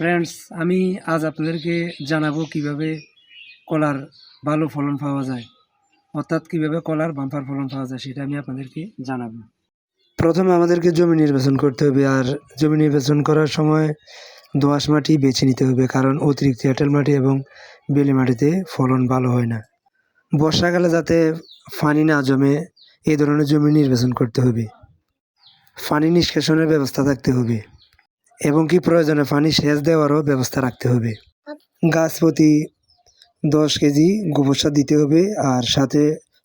Friends, আমি আজ আপনাদেরকে জানাবো কিভাবে কলার ভালো ফলন পাওয়া যায়, অর্থাৎ কিভাবে কলার বাম্পার ফলন পাওয়া যায় সেটা আমি আপনাদেরকে জানাবো। প্রথমে আমাদেরকে জমি নির্বাচন করতে হবে, আর জমি নির্বাচন করার সময় দোআঁশ মাটি বেছে নিতে হবে, কারণ অতিরিক্ত এঁটেল মাটি এবং বেলে মাটিতে ফলন ভালো হয় না। বর্ষাকালে যাতে পানি না জমে এই ধরনের জমি নির্বাচন করতে হবে। পানি নিষ্কাশনের ব্যবস্থা থাকতে হবে এবং কি প্রয়োজনে পানি সেচ দেওয়ারও ব্যবস্থা রাখতে হবে। গাছ প্রতি 10 কেজি গোবর সার দিতে হবে, আর সাথে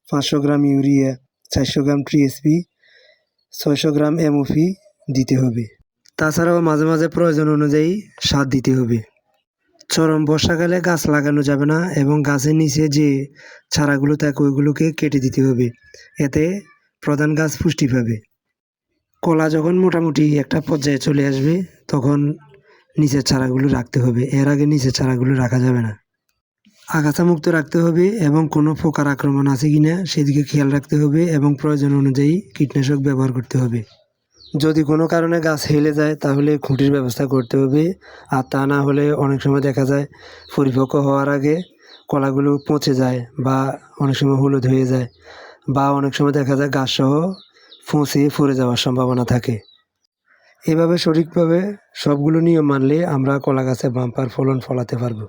500 গ্রাম ইউরিয়া, 400 গ্রাম টিএসপি, 600 গ্রাম এমওপি দিতে হবে। তাছাড়াও মাঝে মাঝে প্রয়োজন অনুযায়ী সার দিতে হবে। চরম বর্ষাকালে গাছ লাগানো যাবে না এবং গাছের নিচে যে চারাগুলো থাকে ওইগুলোকে কেটে দিতে হবে, এতে প্রধান গাছ পুষ্টি পাবে। কলা যখন মোটামুটি একটা পর্যায়ে চলে আসবে তখন নিচের চারাগুলো রাখতে হবে, এর আগে নিচের চারাগুলো রাখা যাবে না। আগাছা মুক্ত রাখতে হবে এবং কোনো পোকার আক্রমণ আছে কিনা সেদিকে খেয়াল রাখতে হবে এবং প্রয়োজন অনুযায়ী কীটনাশক ব্যবহার করতে হবে। যদি কোনো কারণে গাছ হেলে যায় তাহলে খুঁটির ব্যবস্থা করতে হবে, আর তা না হলে অনেক সময় দেখা যায় পরিপক্ক হওয়ার আগে কলাগুলো পচে যায় বা অনেক সময় হলুদ হয়ে যায়, বা অনেক সময় দেখা যায় গাছসহ পচে পড়ে যাওয়ার সম্ভাবনা থাকে। এভাবে সঠিকভাবে সবগুলো নিয়ম মানলে আমরা কলা গাছে বাম্পার ফলন ফলাতে পারবো।